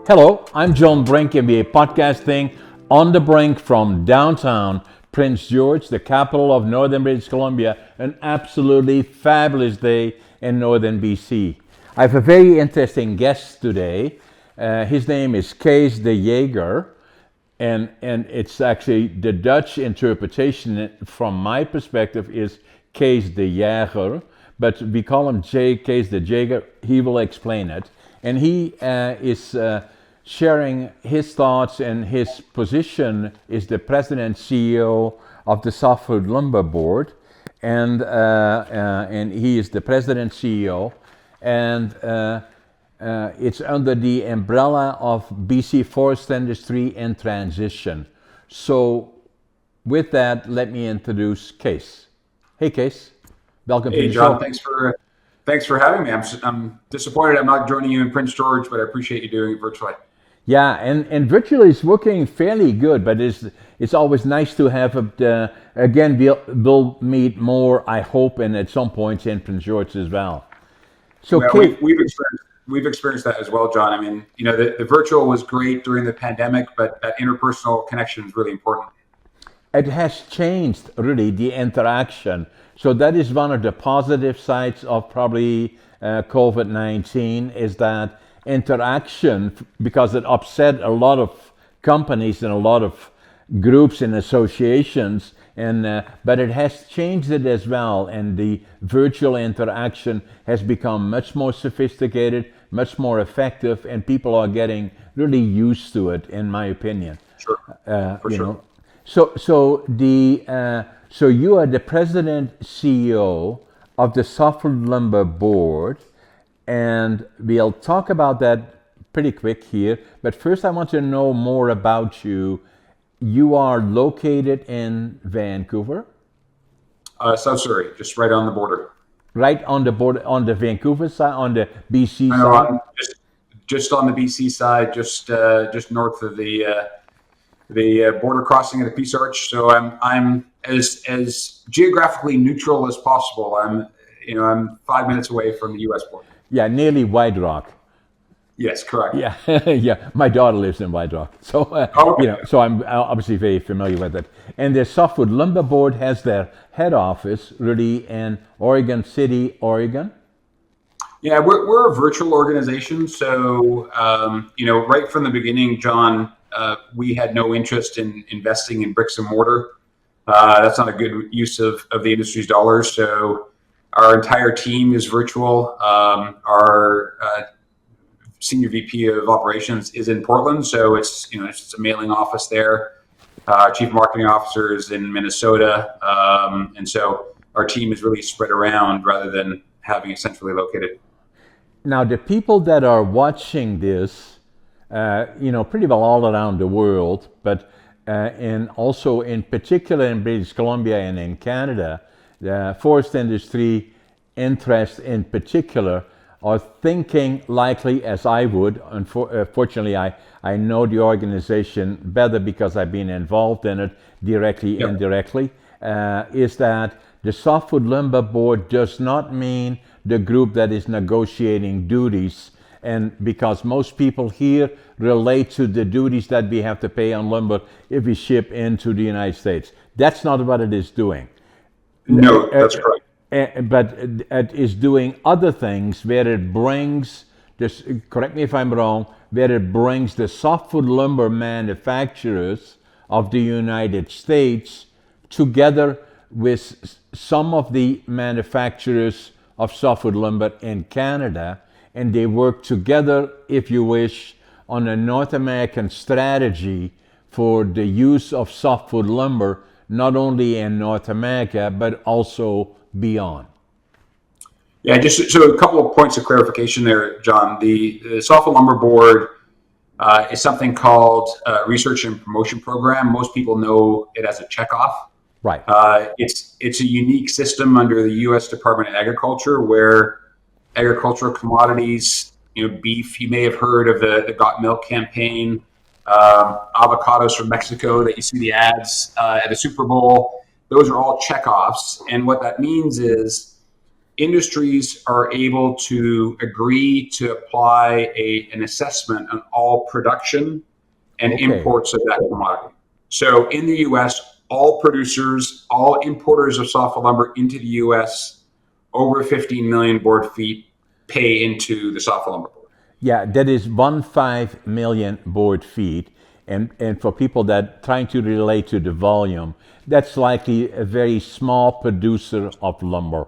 Hello, I'm John Brink and we're podcasting on the Brink from downtown Prince George, the capital of northern British Columbia, an absolutely fabulous day in northern BC. I have a very interesting guest today. His name is Cees de Jager, and it's actually the Dutch interpretation from my perspective is Cees de Jager, but we call him Cees de Jager. He will explain it. And he is sharing his thoughts, and his position is the president CEO of the Softwood Lumber Board, and he is the president CEO, and it's under the umbrella of BC Forest Industry in Transition. So, with that, let me introduce Cees. Hey, Cees. Welcome to the John, show. thanks for having me. I'm disappointed I'm not joining you in Prince George, but I appreciate you doing it virtually. Yeah, and virtually it's working fairly good, but it's always nice to have again. We'll meet more, I hope, and at some point in Prince George as well. So well, we've experienced that as well, John. I mean, you know, the virtual was great during the pandemic, but that interpersonal connection is really important. It has changed really the interaction. So that is one of the positive sides of probably COVID-19 is that interaction, because it upset a lot of companies and a lot of groups and associations, and but it has changed it as well, and the virtual interaction has become much more sophisticated, much more effective, and people are getting really used to it, in my opinion. Sure. For sure. Know. So you are the president CEO of the Softwood Lumber Board, and we'll talk about that pretty quick here. But first, I want to know more about you. You are located in Vancouver? South Surrey, just right on the border. Right on the border, on the Vancouver side, on the BC side? No, just on the BC side, just north of the border crossing of the Peace Arch. So I'm as geographically neutral as possible. I'm 5 minutes away from the U.S. border. Yeah, nearly White Rock. Yes, correct. Yeah, yeah. My daughter lives in White Rock, so so I'm obviously very familiar with it. And the Softwood Lumber Board has their head office really in Oregon City, Oregon. Yeah, we're a virtual organization, so right from the beginning, John, we had no interest in investing in bricks and mortar. That's not a good use of the industry's dollars. So our entire team is virtual. Our senior VP of operations is in Portland, so it's just a mailing office there. Chief marketing officer is in Minnesota, and so our team is really spread around rather than having it centrally located. Now, the people that are watching this, pretty well all around the world, but and also in particular in British Columbia and in Canada, the forest industry interest in particular are thinking likely as I would. Unfortunately, I know the organization better because I've been involved in it directly, indirectly, is that the Softwood Lumber Board does not mean the group that is negotiating duties, and because most people here relate to the duties that we have to pay on lumber if we ship into the United States. That's not what it is doing. No, that's correct. But it is doing other things where it brings, correct me if I'm wrong, where it brings the softwood lumber manufacturers of the United States together with some of the manufacturers of softwood lumber in Canada, and they work together, if you wish, on a North American strategy for the use of softwood lumber, not only in North America, but also beyond. Yeah, just so a couple of points of clarification there, John. The Softwood Lumber Board is something called Research and Promotion Program. Most people know it as a checkoff. Right. It's a unique system under the U.S. Department of Agriculture where agricultural commodities, beef, you may have heard of the Got Milk campaign, avocados from Mexico that you see the ads at the Super Bowl. Those are all checkoffs. And what that means is industries are able to agree to apply an assessment on all production and imports of that commodity. So in the U.S., all producers, all importers of softwood lumber into the U.S. over 15 million board feet pay into the softwood lumber board. Yeah, that is 15 million board feet. And for people that trying to relate to the volume, that's likely a very small producer of lumber,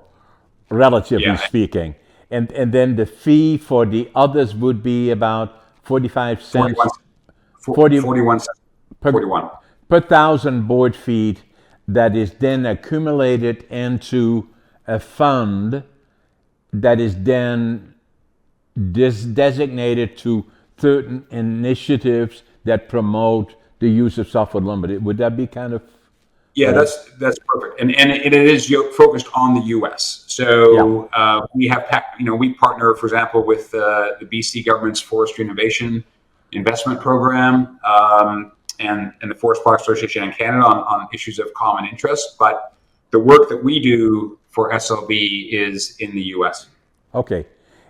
relatively speaking. And then the fee for the others would be about 45 cents. 41 cents. Per, 41. per thousand board feet that is then accumulated into a fund that is then designated to certain initiatives that promote the use of softwood lumber. Would that be kind of... Yeah, that's perfect, and it is focused on the U.S. So we have, we partner, for example, with the BC government's Forestry Innovation Investment Program and the Forest Products Association in Canada on issues of common interest. But the work that we do for SLB is in the U.S. Okay,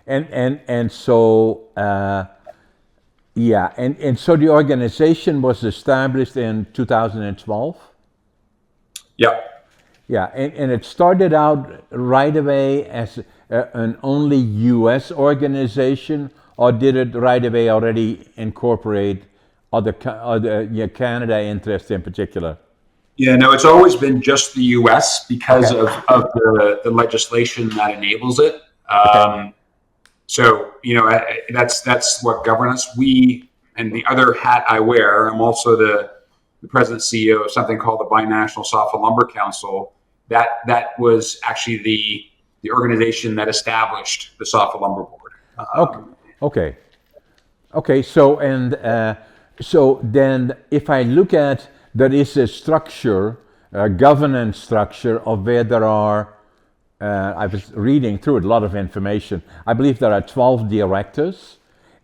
and so. And so the organization was established in 2012? Yeah. Yeah, and it started out right away as an only U.S. organization, or did it right away already incorporate other Canada interests in particular? Yeah, no, it's always been just the U.S. because of the legislation that enables it. So, that's what governs us. And the other hat I wear, I'm also the president CEO of something called the Binational Softwood Lumber Council. That was actually the organization that established the Softwood Lumber Board. Okay. So then, if I look at, there is a structure, a governance structure of where there are. I was reading through it, a lot of information. I believe there are 12 directors,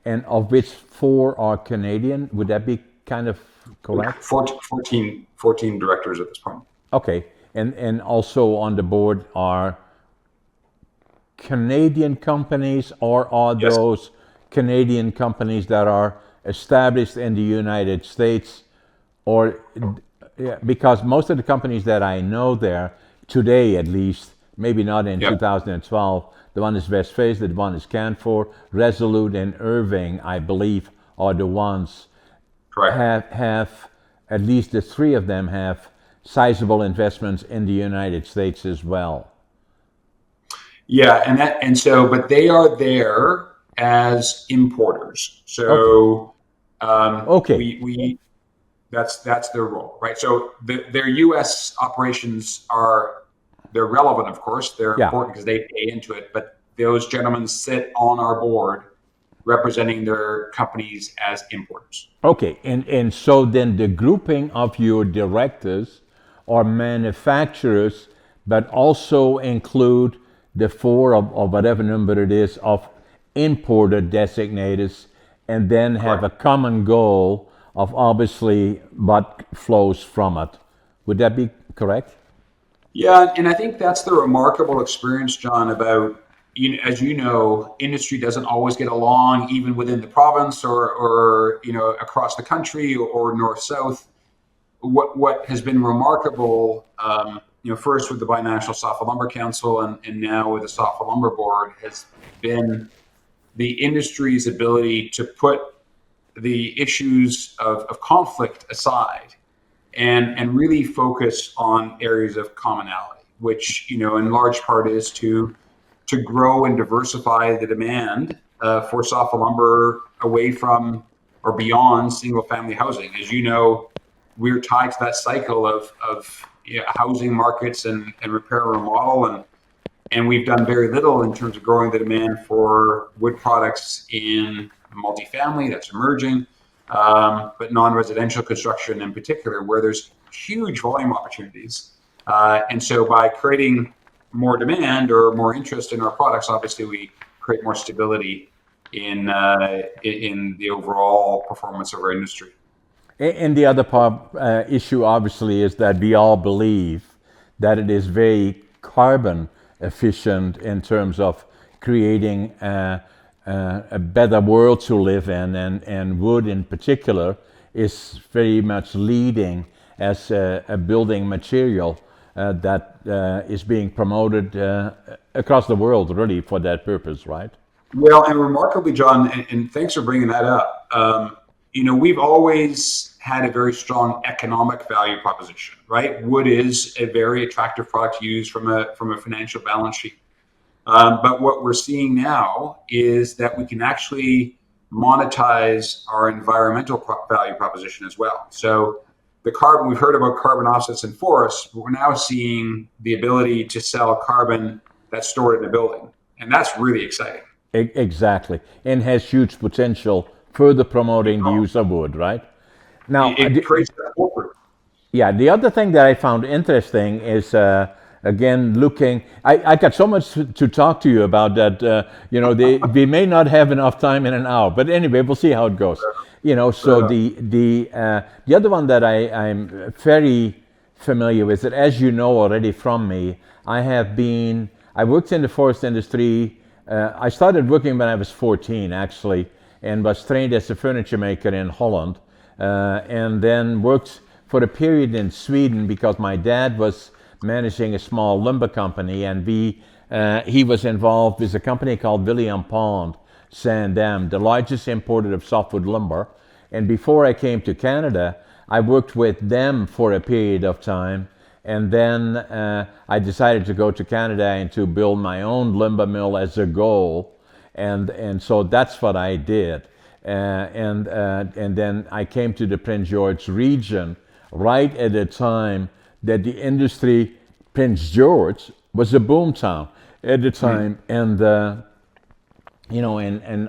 and of which 4 are Canadian. Would that be kind of correct? 14 directors at this point. Okay, and also on the board are Canadian companies, or are those Canadian companies that are established in the United States? Or because most of the companies that I know there, today at least, maybe not in 2012. The one is Westface, the one is Canfor, Resolute, and Irving, I believe, are the ones. Correct. Have at least the 3 of them have sizable investments in the United States as well. Yeah, but they are there as importers. So we that's their role, right? So their U.S. operations they're relevant, of course. They're important because they pay into it. But those gentlemen sit on our board representing their companies as importers. Okay, and so then the grouping of your directors are manufacturers, but also include the 4 of whatever number it is of importer designators, and then have a common goal of obviously what flows from it. Would that be correct? Yeah, and I think that's the remarkable experience, John, about, as you know, industry doesn't always get along, even within the province or across the country or north-south. What has been remarkable, first with the Binational Softwood Lumber Council and now with the Softwood Lumber Board, has been the industry's ability to put the issues of conflict aside and really focus on areas of commonality, which, in large part is to grow and diversify the demand for softwood lumber away from or beyond single family housing. As you know, we're tied to that cycle of housing markets and repair and remodel, and we've done very little in terms of growing the demand for wood products in multifamily. That's emerging. But non-residential construction in particular, where there's huge volume opportunities. And so by creating more demand or more interest in our products, obviously we create more stability in the overall performance of our industry. And the other issue obviously is that we all believe that it is very carbon efficient in terms of creating a better world to live in, and wood in particular is very much leading as a building material that is being promoted across the world, really, for that purpose, right? Well, and remarkably, John, and thanks for bringing that up. We've always had a very strong economic value proposition, right? Wood is a very attractive product to use from a financial balance sheet. But what we're seeing now is that we can actually monetize our environmental value proposition as well. So the carbon, we've heard about carbon offsets in forests, but we're now seeing the ability to sell carbon that's stored in a building. And that's really exciting. Exactly. And has huge potential further promoting the use of wood, right? Now, it creates that forward. Yeah, the other thing that I found interesting is, again, looking, I got so much to talk to you about that, we may not have enough time in an hour, but anyway, we'll see how it goes. So the other one that I'm very familiar with, that as you know already from me, I worked in the forest industry. I started working when I was 14, actually, and was trained as a furniture maker in Holland, and then worked for a period in Sweden because my dad was managing a small lumber company, and he was involved with a company called William Pond Sandam, the largest importer of softwood lumber. And before I came to Canada, I worked with them for a period of time, and then I decided to go to Canada and to build my own lumber mill as a goal, and so that's what I did. And then I came to the Prince George region right at a time that the industry, Prince George, was a boom town at the time, and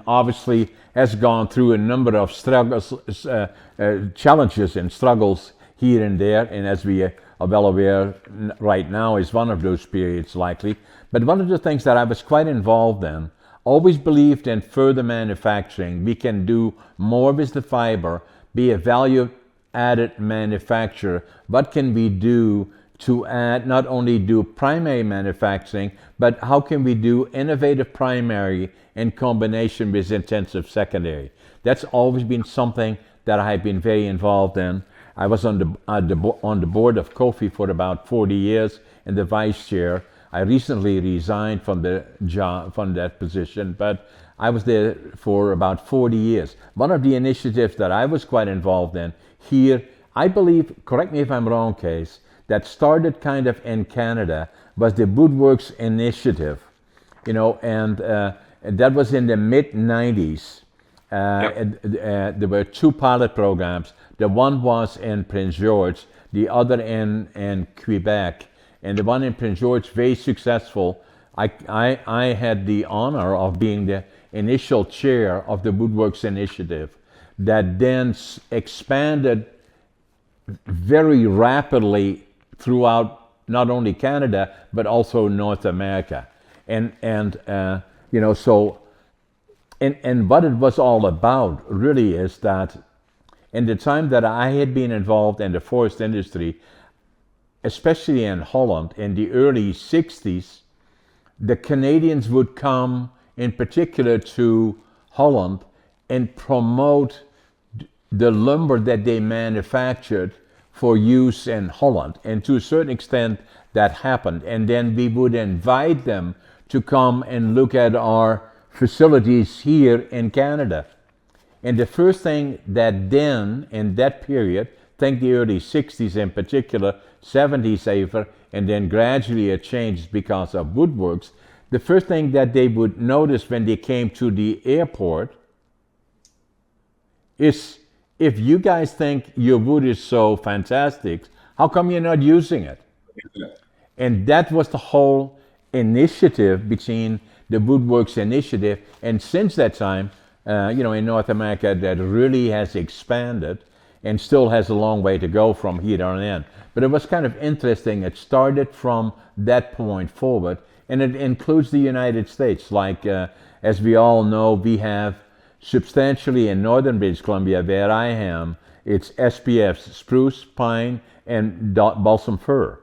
obviously has gone through a number of struggles, challenges and struggles here and there, and as we are well aware right now is one of those periods likely. But one of the things that I was quite involved in, always believed in further manufacturing. We can do more with the fiber, be a value-added manufacturer. What can we do to add, not only do primary manufacturing, but how can we do innovative primary in combination with intensive secondary? That's always been something that I've been very involved in. I was on the board of Kofi for about 40 years and the vice chair. I recently resigned from that position, but I was there for about 40 years. One of the initiatives that I was quite involved in here, I believe, correct me if I'm wrong, Cees, that started kind of in Canada was the Woodworks initiative, and that was in the mid-90s. There were two pilot programs. The one was in Prince George, the other in Quebec. And the one in Prince George, very successful. I had the honor of being the initial chair of the Woodworks initiative that then expanded very rapidly throughout not only Canada, but also North America. And what it was all about really is that in the time that I had been involved in the forest industry, especially in Holland in the early 60s, the Canadians would come in particular to Holland and promote the lumber that they manufactured for use in Holland. And to a certain extent that happened. And then we would invite them to come and look at our facilities here in Canada. And the first thing that then, in that period, think the early 60s in particular, 70s even, and then gradually it changed because of Woodworks. The first thing that they would notice when they came to the airport is, if you guys think your wood is so fantastic, how come you're not using it? And that was the whole initiative between the Woodworks initiative, and since that time, in North America, that really has expanded and still has a long way to go from here on in. But it was kind of interesting. It started from that point forward, and it includes the United States. Like, as we all know, we have substantially in northern British Columbia, where I am, it's SPFs, spruce, pine, and balsam fir.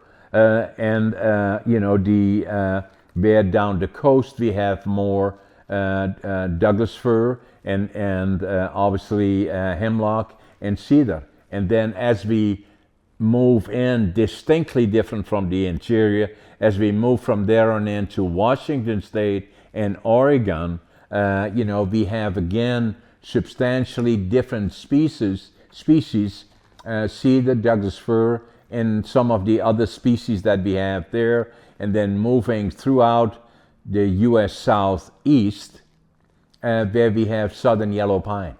where down the coast we have more Douglas fir and obviously hemlock and cedar. And then as we move in, distinctly different from the interior, as we move from there on into Washington State and Oregon, we have again substantially different species, cedar, Douglas fir, and some of the other species that we have there, and then moving throughout the U.S. Southeast, where we have southern yellow pine.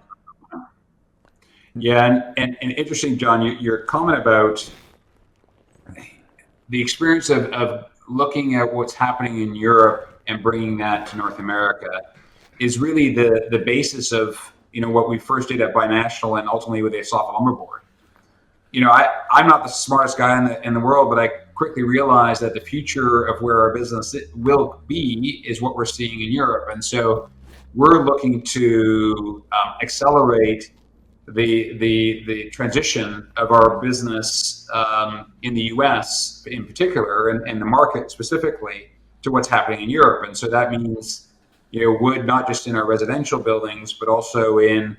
Yeah, and interesting, John, your comment about the experience of looking at what's happening in Europe and bringing that to North America is really the basis of what we first did at Binational and ultimately with a Softwood Lumber Board. I'm not the smartest guy in the world, but I quickly realized that the future of where our business will be is what we're seeing in Europe. And so we're looking to accelerate the transition of our business in the U.S. in particular, and the market specifically, to what's happening in Europe. And so that means wood not just in our residential buildings, but also in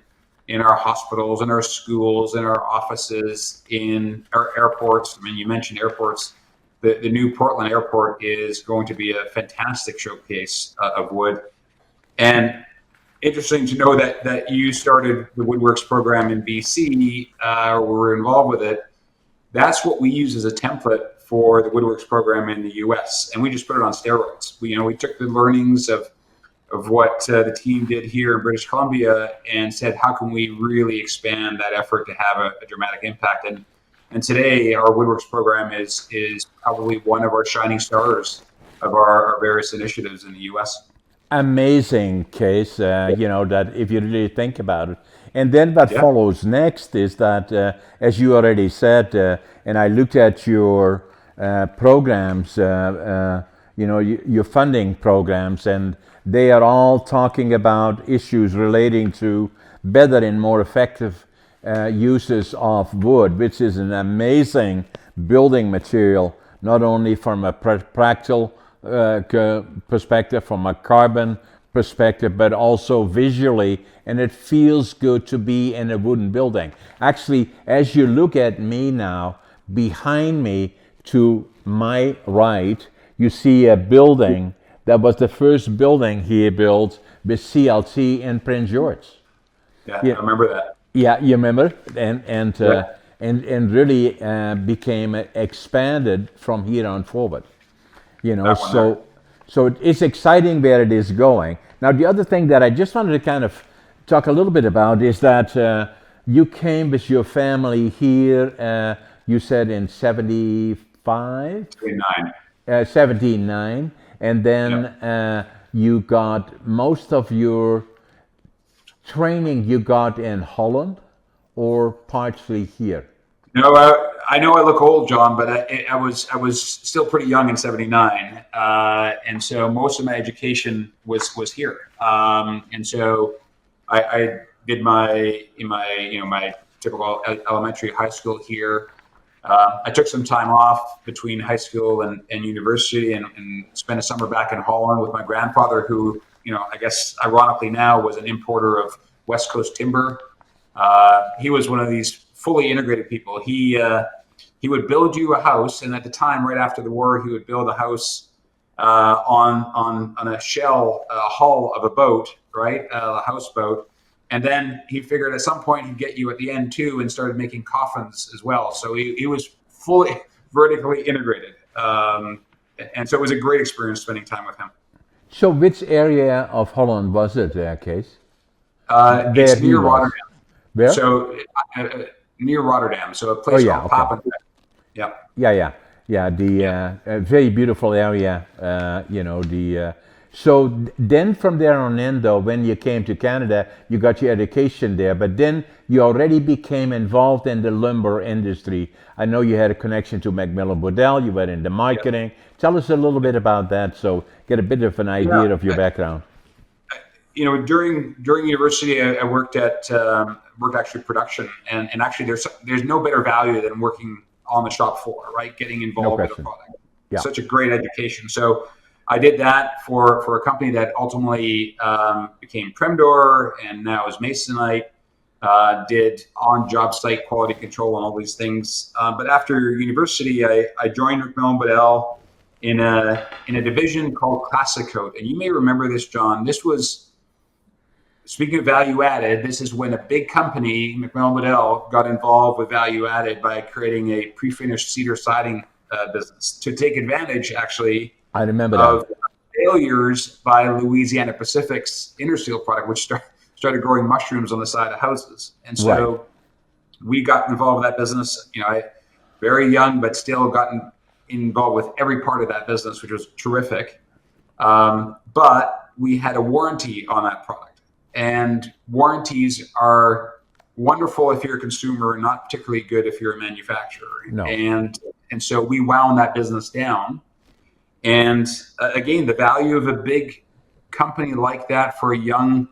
our hospitals, in our schools, in our offices, in our airports. I mean, you mentioned airports. The new Portland airport is going to be a fantastic showcase of wood. And interesting to know that you started the Woodworks program in BC, or were involved with it. That's what we use as a template for the Woodworks program in the US. And we just put it on steroids. We took the learnings of what the team did here in British Columbia and said, how can we really expand that effort to have a dramatic impact? And today our Woodworks program is probably one of our shining stars of our various initiatives in the US. Amazing case, that if you really think about it. And then what follows next is that, as you already said, and I looked at your programs, your funding programs, and they are all talking about issues relating to better and more effective uses of wood, which is an amazing building material, not only from a practical perspective, from a carbon perspective, but also visually, and it feels good to be in a wooden building. Actually, as you look at me now, behind me to my right, you see a building that was the first building he built with CLT in Prince George. Yeah, I remember that. Yeah, you remember, and really became expanded from here on forward. So it's exciting where it is going. Now, the other thing that I just wanted to kind of talk a little bit about is that you came with your family here, you said in 75? 79. And then you got most of your training you got in Holland or partially here? No, I know I look old, John, but I was still pretty young in '79, and so most of my education was here. And so I did my typical elementary, high school here. I took some time off between high school and university, and spent a summer back in Holland with my grandfather, who I guess ironically now was an importer of West Coast timber. He was one of these fully integrated people. He would build you a house, and at the time, right after the war, he would build a house on a shell hull of a boat, right, a houseboat, and then he figured at some point he'd get you at the end too, and started making coffins as well. So he was fully vertically integrated, and so it was a great experience spending time with him. So, which area of Holland was it, Kees? It's near Rotterdam. Where? So near Rotterdam, so a place called Papendrecht. Yeah. The very beautiful area. So then from there on in, though, when you came to Canada, you got your education there, but then you already became involved in the lumber industry. I know you had a connection to MacMillan Bloedel. You were in the marketing. Tell us a little bit about that, so get a bit of an idea of your background. During university, I worked actually production, and actually there's no better value than working on the shop floor, right? Getting involved with the product. Yeah. Such a great education. So I did that for a company that ultimately became Tremdor and now is Masonite. Did on-job site quality control and all these things. But after university, I joined MacMillan Bloedel in a division called Classic Coat. And you may remember this, John. This was, speaking of value added, this is when a big company, MacMillan Bloedel, got involved with value added by creating a pre-finished cedar siding business to take advantage, actually, I remember of that. failures by Louisiana Pacific's Intersteel product, which started growing mushrooms on the side of houses. And so we got involved with that business. I very young, but still gotten involved with every part of that business, which was terrific. But we had a warranty on that product, and warranties are wonderful if you're a consumer, not particularly good if you're a manufacturer. No. And so we wound that business down. And again, the value of a big company like that for a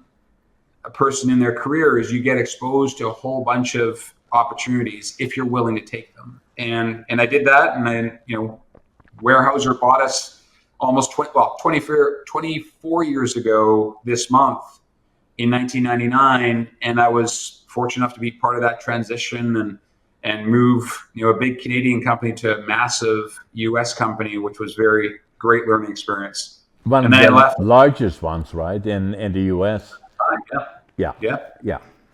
person in their career is you get exposed to a whole bunch of opportunities if you're willing to take them. And I did that, and then Weyerhaeuser bought us almost 24 years ago this month in 1999, and I was fortunate enough to be part of that transition and move a big Canadian company to a massive U.S. company, which was very great learning experience. One and of then the I left. largest ones, right, in the U.S. Yeah.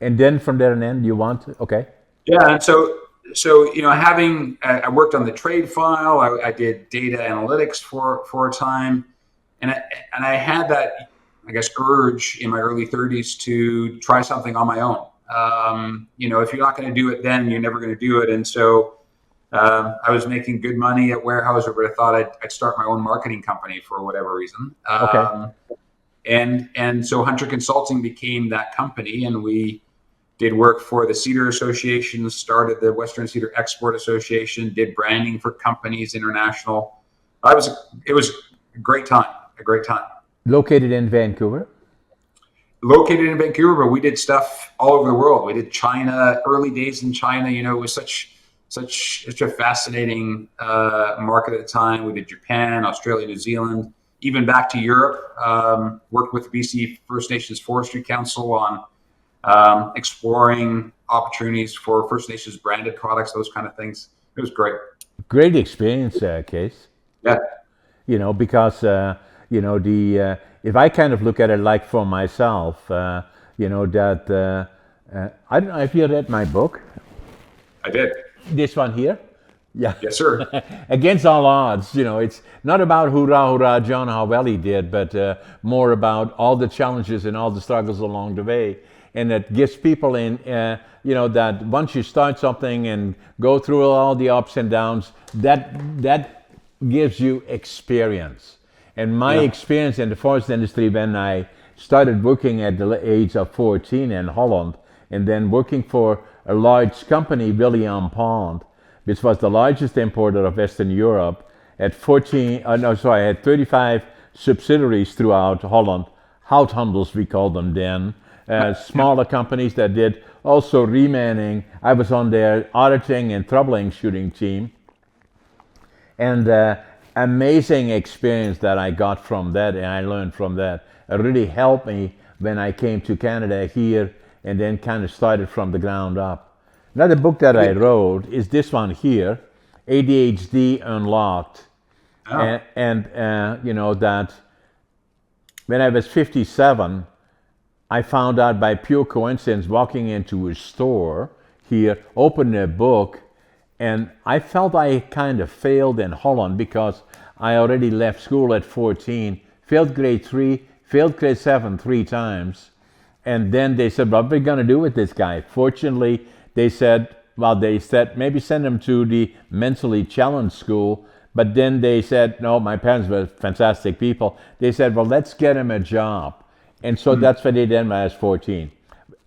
And then from there and then, you want okay. Yeah, and so I worked on the trade file. I did data analytics for a time, and I had that, I guess, urge in my early 30s to try something on my own. If you're not going to do it then, you're never going to do it. And so I was making good money at Weyerhaeuser, but I thought I'd start my own marketing company for whatever reason. Okay. And so Hunter Consulting became that company, and we did work for the Cedar Association, started the Western Cedar Export Association, did branding for companies international. It was a great time. Located in Vancouver? Located in Vancouver, but we did stuff all over the world. We did China, early days in China. It was such a fascinating market at the time. We did Japan, Australia, New Zealand, even back to Europe. Worked with BC First Nations Forestry Council on exploring opportunities for First Nations branded products, those kind of things. It was great. Great experience, Case. Yeah. Because if I kind of look at it like for myself, I don't know if you read my book. I did. This one here. Yeah. Yes, sir. Against all odds, it's not about hurrah, John, how well he did, but more about all the challenges and all the struggles along the way. And it gives people that once you start something and go through all the ups and downs, that gives you experience. And my experience in the forest industry, when I started working at the age of 14 in Holland, and then working for a large company, William Pond, which was the largest importer of Western Europe, at 35 subsidiaries throughout Holland, houthandels we called them then, smaller companies that did also remanning. I was on their auditing and troubleshooting team. And amazing experience that I got from that, and I learned from that. It really helped me when I came to Canada here and then kind of started from the ground up. Another book that I wrote is this one here, ADHD Unlocked. Oh. And that when I was 57, I found out by pure coincidence walking into a store here, opened a book, and I felt I kind of failed in Holland because I already left school at 14, failed grade 3, failed grade 7 3 times. And then they said, what are we going to do with this guy? Fortunately, they said maybe send him to the mentally challenged school. But then they said, no, my parents were fantastic people. They said, well, let's get him a job. And so that's what they did when I was 14.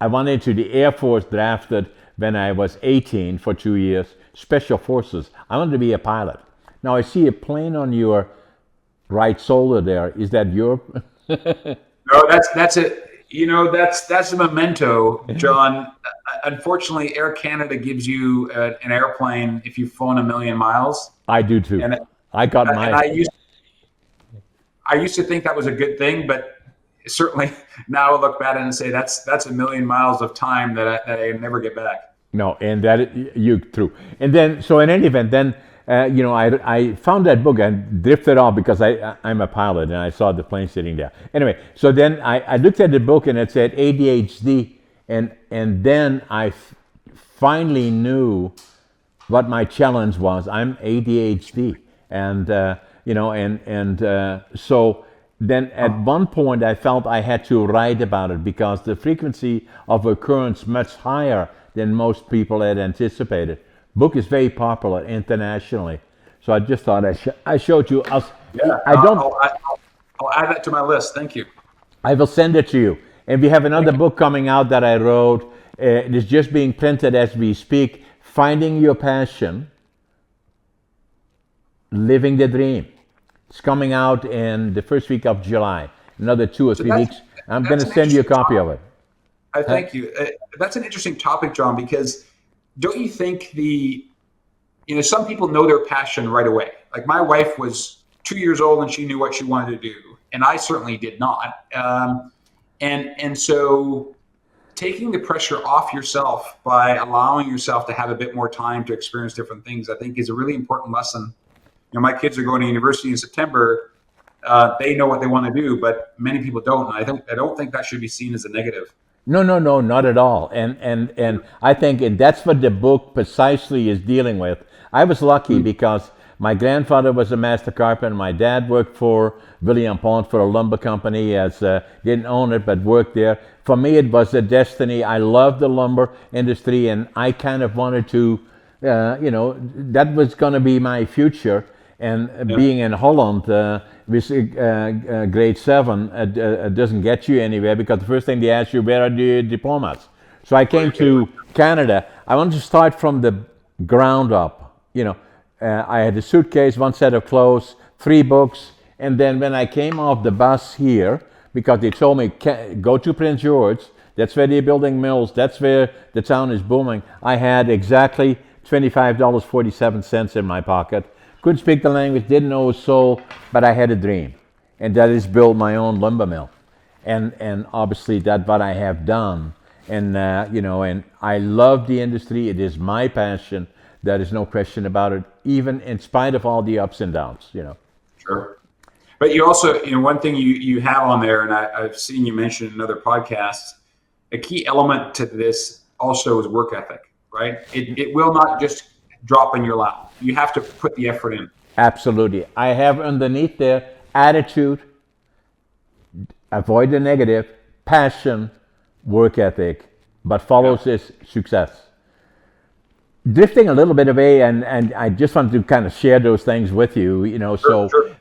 I went into the Air Force, drafted when I was 18 for 2 years, Special Forces. I wanted to be a pilot. Now I see a plane on your right shoulder there. Is that your? No, that's it. That's a memento, John. Unfortunately, Air Canada gives you an airplane if you've flown 1 million miles. I do too. I got mine. I used to think that was a good thing, but certainly now I look back and say that's a million miles of time that I never get back. No, and you true. And then, so in any event, then I found that book and drifted off because I'm a pilot and I saw the plane sitting there. Anyway, so then I looked at the book and it said ADHD, and then I finally knew what my challenge was. I'm ADHD, and so then at one point I felt I had to write about it because the frequency of occurrence much higher than most people had anticipated. Book is very popular internationally, so I just thought I showed you. I'll add that to my list. Thank you. I will send it to you. And we have another book coming out that I wrote. It is just being printed as we speak. Finding Your Passion, Living the Dream. It's coming out in the first week of July. Another 2 or 3 weeks. I'm going to send you a copy of it. Thank you. That's an interesting topic, John, because don't you think some people know their passion right away? Like my wife was 2 years old and she knew what she wanted to do, and I certainly did not. And so taking the pressure off yourself by allowing yourself to have a bit more time to experience different things, I think is a really important lesson. My kids are going to university in September. They know what they want to do, but many people don't. And I don't think that should be seen as a negative. No, not at all. And I think that's what the book precisely is dealing with. I was lucky because my grandfather was a master carpenter. My dad worked for William Pond for a lumber company, didn't own it, but worked there. For me, it was a destiny. I loved the lumber industry, and I kind of wanted to, that was going to be my future. And being in Holland with grade 7 doesn't get you anywhere because the first thing they ask you, where are your diplomas? So I came to Canada. I wanted to start from the ground up. I had a suitcase, one set of clothes, 3 books, and then when I came off the bus here, because they told me, go to Prince George, that's where they're building mills, that's where the town is booming, I had exactly $25.47 in my pocket. Couldn't speak the language, didn't know a soul, but I had a dream, and that is build my own lumber mill, and obviously that's what I have done, and and I love the industry. It is my passion. There is no question about it, even in spite of all the ups and downs. Sure, but you also, one thing you have on there, and I've seen you mention in other podcasts, a key element to this also is work ethic, right? It will not just drop in your lap. You have to put the effort in. Absolutely. I have underneath there attitude, avoid the negative, passion, work ethic, but follows this success. Drifting a little bit away, and I just want to kind of share those things with you. So sure.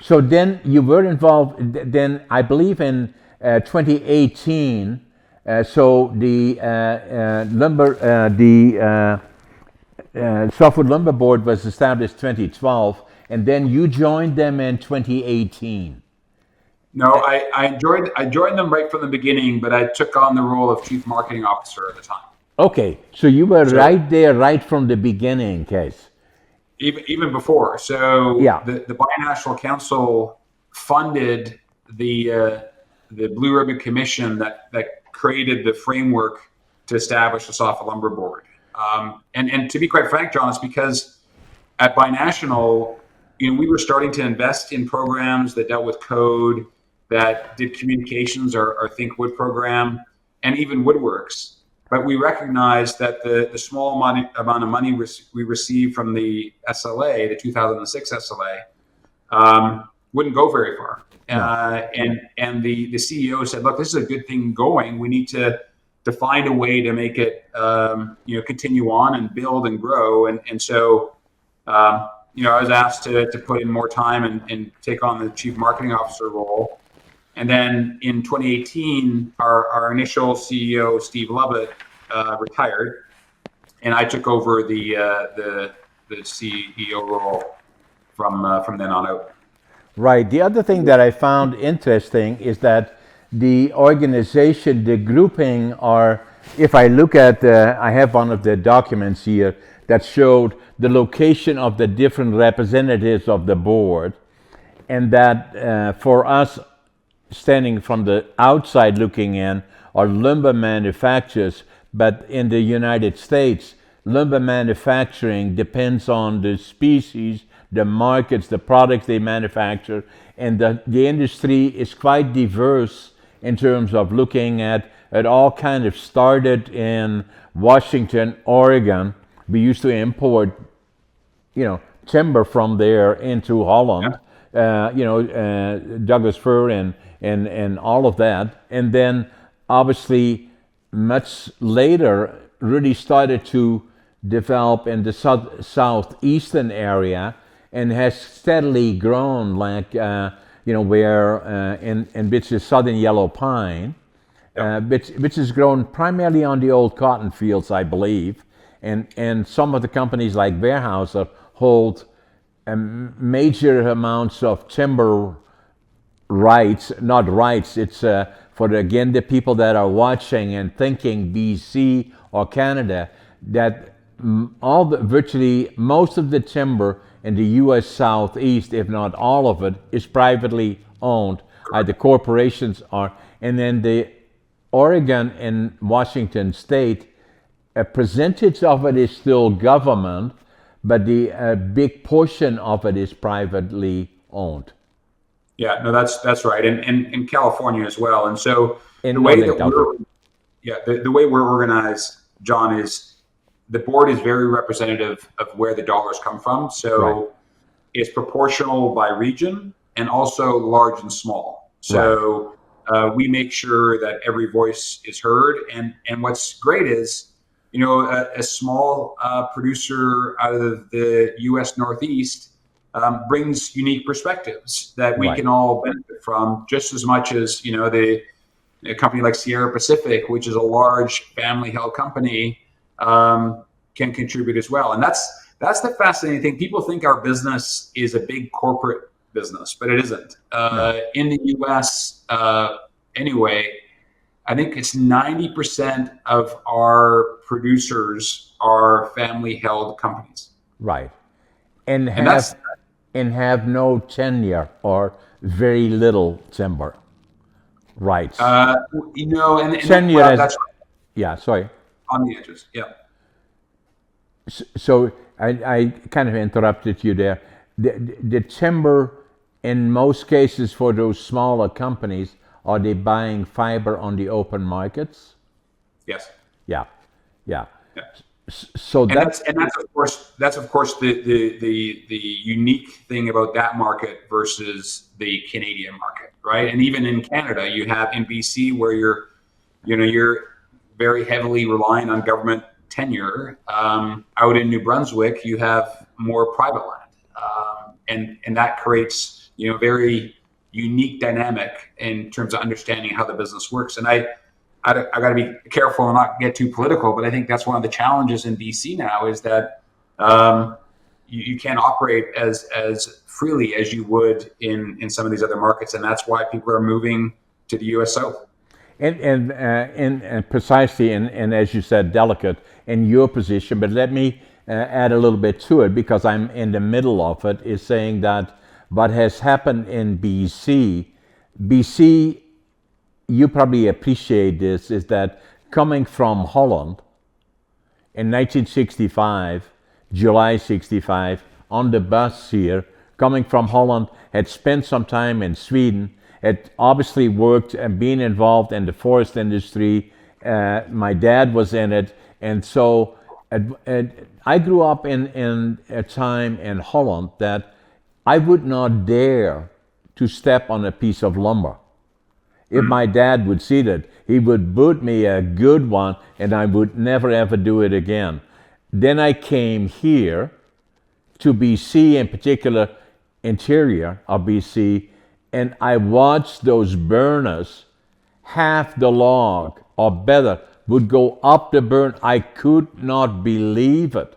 So then you were involved. Then I believe in 2018. So the Softwood Lumber Board was established 2012, and then you joined them in 2018. No, I joined them right from the beginning, but I took on the role of chief marketing officer at the time. Okay, so you were right there, right from the beginning, Cees. Even before. So yeah. the Binational Council funded the Blue Ribbon Commission that created the framework to establish the Softwood Lumber Board. And to be quite frank, John, it's because at Binational, we were starting to invest in programs that dealt with code, that did communications, our Think Wood program, and even Woodworks. But we recognized that the small amount of money we received from the SLA, the 2006 SLA, wouldn't go very far. No. And the CEO said, look, this is a good thing going. We need to find a way to make it, continue on and build and grow. And so, I was asked to put in more time and take on the chief marketing officer role. And then in 2018, our initial CEO, Steve Lovett, retired, and I took over the CEO role from then on out. Right. The other thing that I found interesting is that the organization, the grouping are, if I look at, I have one of the documents here that showed the location of the different representatives of the board. and that for us, standing from the outside looking in, are lumber manufacturers, but in the United States, lumber manufacturing depends on the species, the markets, the products they manufacture, and the industry is quite diverse in terms of looking at it. All kind of started in Washington, Oregon. We used to import, timber from there into Holland, Douglas fir and all of that. And then obviously much later really started to develop in the southeastern area and has steadily grown, like, where in which is southern yellow pine, which has grown primarily on the old cotton fields, I believe. And some of the companies like Weyerhaeuser hold major amounts of timber rights, not rights, it's for the people that are watching and thinking BC or Canada, that virtually most of the timber in the U.S. Southeast, if not all of it, is privately owned. The corporations are, and then the Oregon and Washington State, a percentage of it is still government, but the big portion of it is privately owned. Yeah, no, that's right, and in California as well. And so the way we're organized, John, is the board is very representative of where the dollars come from. So it's proportional by region and also large and small. So we make sure that every voice is heard. And what's great is, a small producer out of the U.S. Northeast brings unique perspectives that we can all benefit from just as much as, a company like Sierra Pacific, which is a large family-held company, can contribute as well. And that's the fascinating thing. People think our business is a big corporate business, but it isn't. In the U.S., anyway, I think it's 90% of our producers are family-held companies. Right. And have no tenure or very little timber rights. And tenure that's right. Yeah, sorry. On the edges, yeah. So I kind of interrupted you there. The timber, in most cases for those smaller companies, are they buying fiber on the open markets? Yes. Yeah. So that's of course the unique thing about that market versus the Canadian market, right? And even in Canada, you have in BC where you're very heavily relying on government tenure. Out in New Brunswick, you have more private land, and that creates very unique dynamic in terms of understanding how the business works. And I got to be careful and not get too political, but I think that's one of the challenges in BC now is that you can't operate as freely as you would in some of these other markets, and that's why people are moving to the U.S. South. And precisely, and as you said, delicate in your position, but let me add a little bit to it because I'm in the middle of it, is saying that what has happened in BC, you probably appreciate this, is that coming from Holland in 1965, July 65, on the bus here, coming from Holland, had spent some time in Sweden, had obviously worked and been involved in the forest industry. My dad was in it, and so I grew up in a time in Holland that I would not dare to step on a piece of lumber. If my dad would see that, he would boot me a good one, and I would never ever do it again. Then I came here to BC, in particular interior of BC, and I watched those burners, half the log or better would go up the burn. I could not believe it.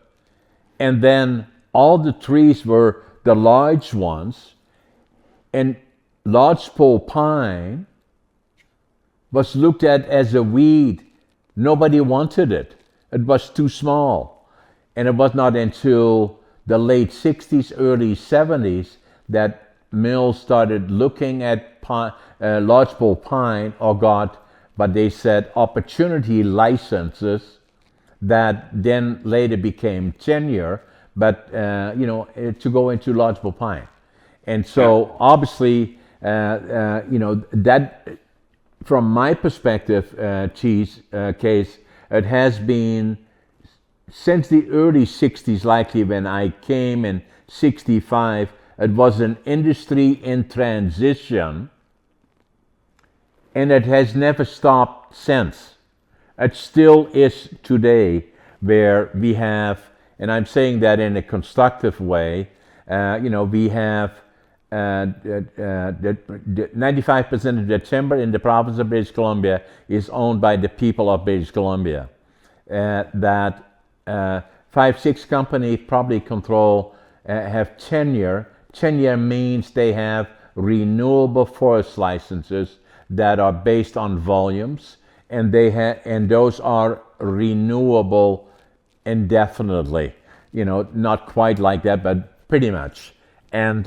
And then all the trees were the large ones, and lodgepole pine was looked at as a weed. Nobody wanted it. It was too small. And it was not until the late 60s, early 70s that mills started looking at lodgepole pine, but they said opportunity licenses that then later became tenure, but to go into lodgepole pine. And so obviously, that from my perspective, case, it has been since the early 60s, likely when I came in 65, it was an industry in transition, and it has never stopped since. It still is today, where we have, and I'm saying that in a constructive way, we have 95% of the timber in the province of British Columbia is owned by the people of British Columbia. That 5-6 companies probably control, have tenure. Tenure means they have renewable forest licenses that are based on volumes, and those are renewable indefinitely. Not quite like that, but pretty much. And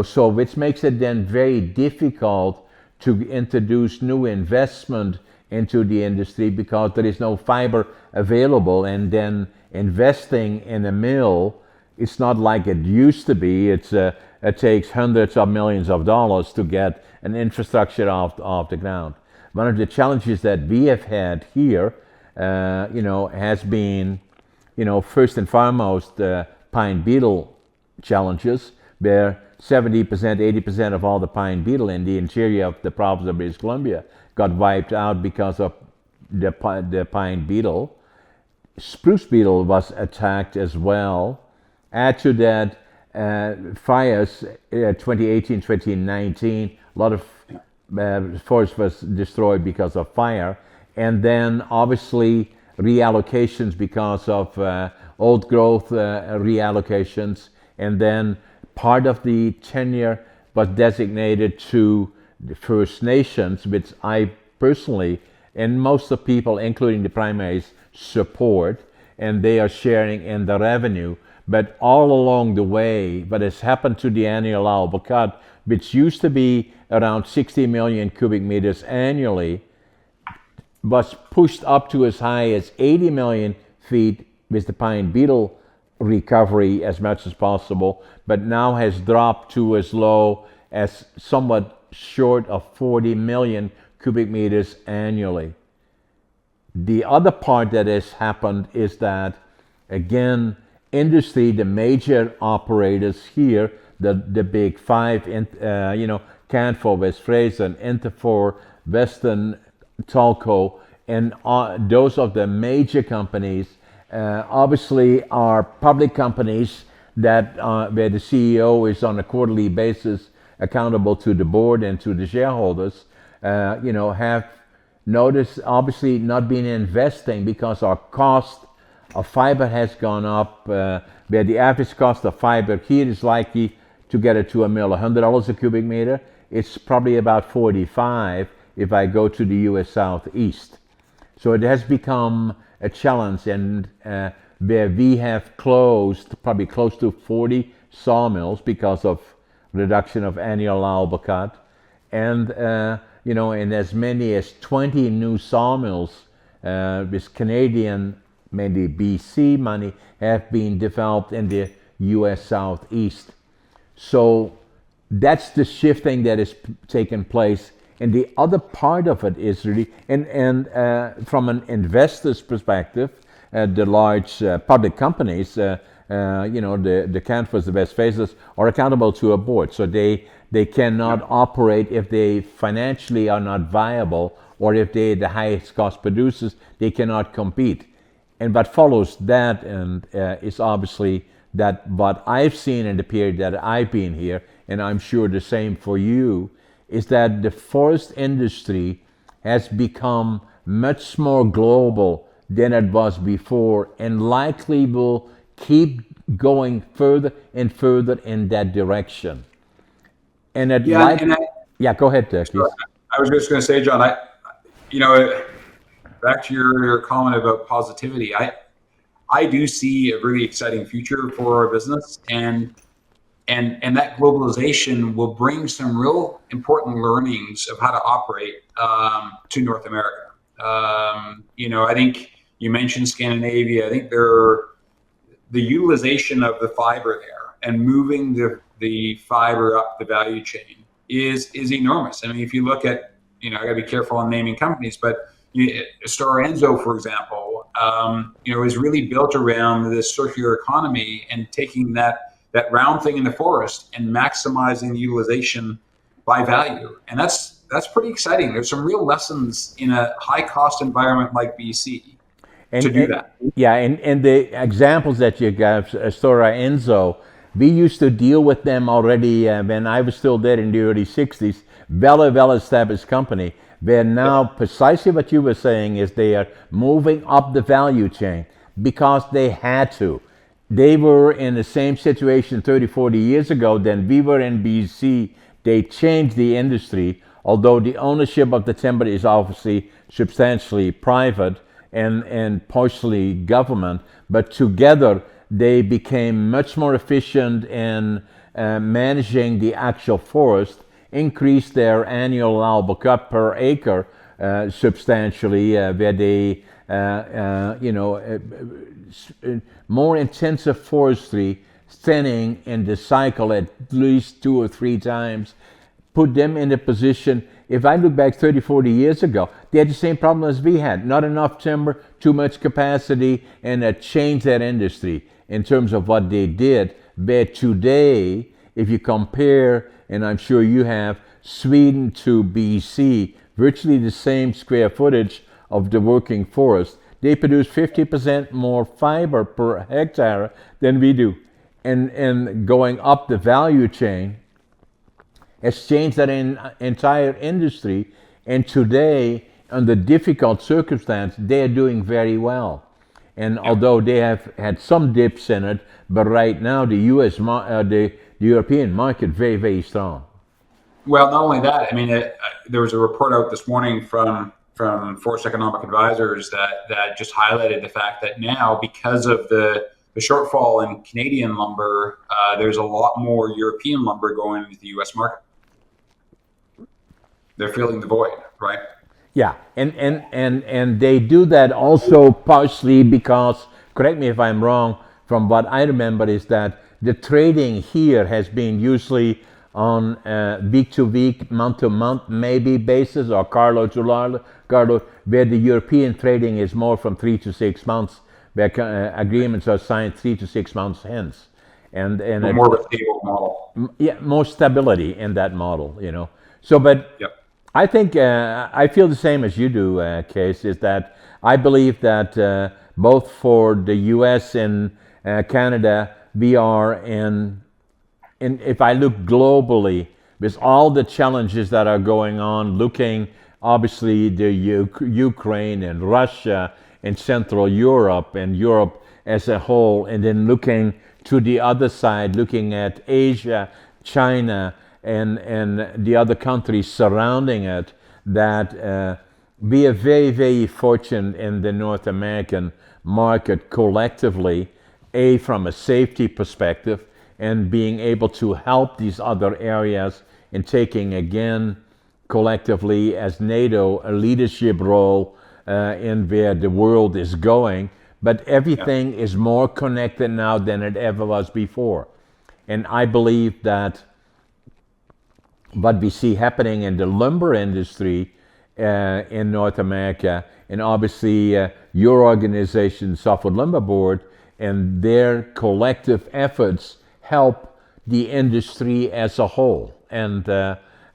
so which makes it then very difficult to introduce new investment into the industry because there is no fiber available, and then investing in a mill, it's not like it used to be. It takes hundreds of millions of dollars to get an infrastructure off the ground. One of the challenges that we have had here, has been, first and foremost, pine beetle challenges, where 70%, 80% of all the pine beetle in the interior of the province of British Columbia got wiped out because of the pine beetle. Spruce beetle was attacked as well. Add to that fires, 2018, 2019, a lot of forest was destroyed because of fire. And then obviously reallocations because of old growth reallocations. And then part of the tenure was designated to the First Nations, which I personally, and most of the people, including the primaries, support, and they are sharing in the revenue. But all along the way, what has happened to the annual allowable cut, which used to be around 60 million cubic meters annually, was pushed up to as high as 80 million feet with the pine beetle recovery as much as possible, but now has dropped to as low as somewhat short of 40 million cubic meters annually. The other part that has happened is that, again, industry, the major operators here, the big five, Canfor, West Fraser, Interfor, Western, Talco, and those of the major companies, obviously are public companies that where the CEO is on a quarterly basis accountable to the board and to the shareholders, have noticed obviously not been investing because our cost of fiber has gone up, where the average cost of fiber here is likely to get it to a mill $100 a cubic meter. It's probably about 45 if I go to the US Southeast. So it has become a challenge, and where we have closed probably close to 40 sawmills because of reduction of annual allowable cut, and and as many as 20 new sawmills with Canadian, maybe BC money, have been developed in the US Southeast. So that's the shifting that is taking place. And the other part of it is really, and from an investor's perspective, the large public companies, the Canfors, the West Frasers, are accountable to a board. So they cannot operate if they financially are not viable, or if they're the highest cost producers, they cannot compete. And what follows that is obviously that what I've seen in the period that I've been here, and I'm sure the same for you, is that the forest industry has become much more global than it was before, and likely will keep going further and further in that direction. And go ahead, please. I was just going to say, John, back to your comment about positivity, I do see a really exciting future for our business, and and that globalization will bring some real important learnings of how to operate to North America. I think you mentioned Scandinavia. I think the utilization of the fiber there and moving the fiber up the value chain is enormous. I mean, if you look at, I got to be careful on naming companies, but Stora Enso, for example, is really built around this circular economy and taking that round thing in the forest and maximizing the utilization by value. And that's pretty exciting. There's some real lessons in a high cost environment like BC to do that. Yeah, and the examples that you gave, Stora Enso, we used to deal with them already when I was still there in the early 60s. Well established company. Where now precisely what you were saying is they are moving up the value chain because they had to. They were in the same situation 30, 40 years ago than we were in BC. They changed the industry, although the ownership of the timber is obviously substantially private and partially government, but together they became much more efficient in managing the actual forest, increased their annual allowable cut per acre substantially, where they, more intensive forestry, thinning in the cycle at least 2 or 3 times, put them in a position. If I look back 30, 40 years ago, they had the same problem as we had. Not enough timber, too much capacity, and it changed that industry in terms of what they did. But today, if you compare, and I'm sure you have, Sweden to BC, virtually the same square footage of the working forest, they produce 50% more fiber per hectare than we do. And going up the value chain has changed that entire industry. And today, under difficult circumstances, they are doing very well. And although they have had some dips in it, but right now the the European market very, very strong. Well, not only that, I mean, there was a report out this morning from Forest Economic Advisors that just highlighted the fact that now, because of the shortfall in Canadian lumber, there's a lot more European lumber going into the U.S. market. They're filling the void, right? Yeah, and they do that also partially because, correct me if I'm wrong, from what I remember is that the trading here has been usually on week to week, month to month maybe basis, or carload to carload, where the European trading is more from 3 to 6 months, where agreements are signed 3 to 6 months hence. And more of a stable model. Yeah, more stability in that model, So, but I think I feel the same as you do, Cees, is that I believe that both for the U.S. and Canada, we are in if I look globally, with all the challenges that are going on, looking obviously the Ukraine and Russia and Central Europe and Europe as a whole, and then looking to the other side, looking at Asia, China, and the other countries surrounding it, that we are very, very fortunate in the North American market collectively, from a safety perspective, and being able to help these other areas in taking, again, collectively as NATO, a leadership role in where the world is going. But everything is more connected now than it ever was before. And I believe that what we see happening in the lumber industry in North America, and obviously your organization, Softwood Lumber Board, and their collective efforts help the industry as a whole. And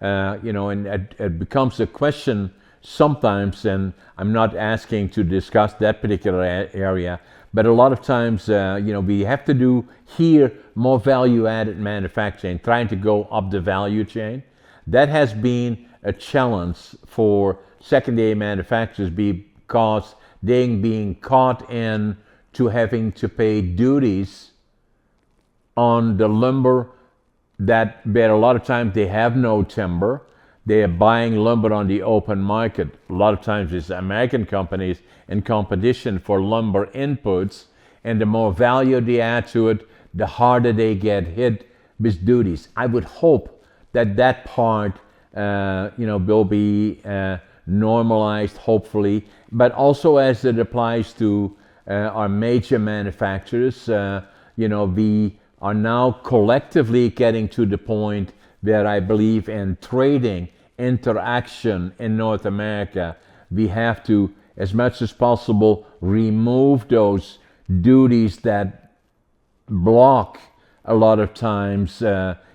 and it becomes a question sometimes, and I'm not asking to discuss that particular area, but a lot of times, we have to do here more value-added manufacturing, trying to go up the value chain. That has been a challenge for secondary manufacturers because they're being caught in to having to pay duties on the lumber where a lot of times they have no timber. They are buying lumber on the open market. A lot of times it's American companies in competition for lumber inputs, and the more value they add to it, the harder they get hit with duties. I would hope that that part, will be normalized, hopefully, but also as it applies to our major manufacturers. We are now collectively getting to the point where I believe in trading interaction in North America, we have to, as much as possible, remove those duties that block a lot of times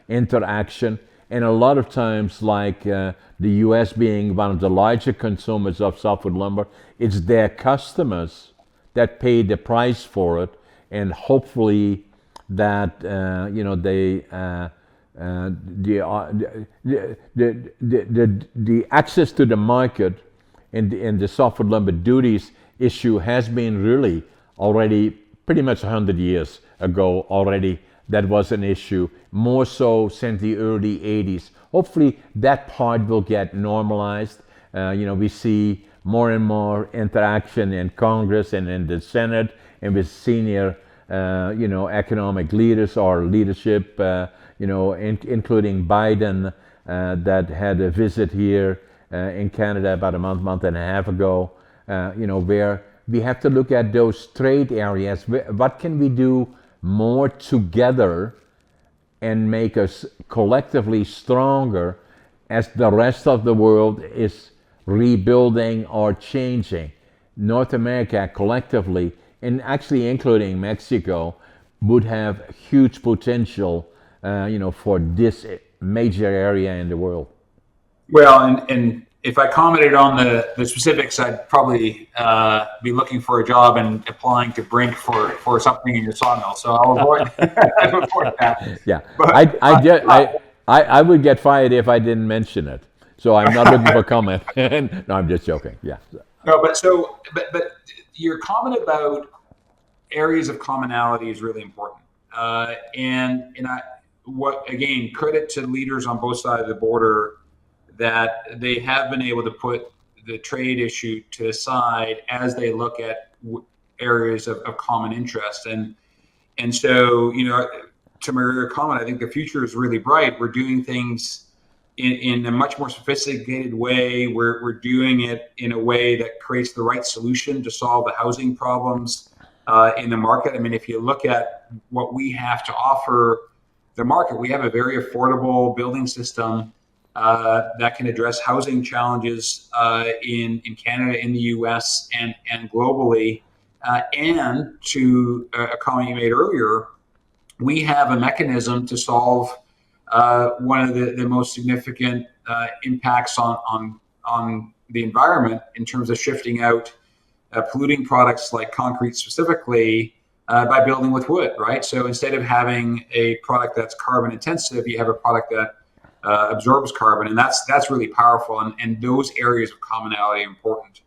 interaction, and a lot of times, like the U.S. being one of the larger consumers of softwood lumber, it's their customers that pay the price for it, and hopefully that the access to the market and the softwood lumber duties issue has been really already pretty much 100 years ago already. That was an issue, more so since the early 80s. Hopefully that part will get normalized. We see more and more interaction in Congress and in the Senate and with senior economic leaders or leadership, including Biden, that had a visit here in Canada about a month and a half ago, where we have to look at those trade areas. What can we do more together and make us collectively stronger as the rest of the world is rebuilding or changing? North America collectively, and actually including Mexico, would have huge potential, for this major area in the world. Well, and if I commented on the specifics, I'd probably be looking for a job and applying to Brink for something in your sawmill. So I'll avoid, avoid that. Yeah, but I would get fired if I didn't mention it. So I'm not looking for comment. No, I'm just joking. Yeah. No, but your comment about areas of commonality is really important. Again, credit to leaders on both sides of the border that they have been able to put the trade issue to the side as they look at areas of common interest. And so, to my earlier comment, I think the future is really bright. We're doing things in a much more sophisticated way. We're doing it in a way that creates the right solution to solve the housing problems in the market. I mean, if you look at what we have to offer the market, we have a very affordable building system that can address housing challenges in Canada, in the U.S., and globally. And to a comment you made earlier, we have a mechanism to solve one of the most significant impacts on the environment in terms of shifting out polluting products like concrete specifically by building with wood, right? So instead of having a product that's carbon intensive, you have a product that absorbs carbon, and that's really powerful. And those areas of commonality are important.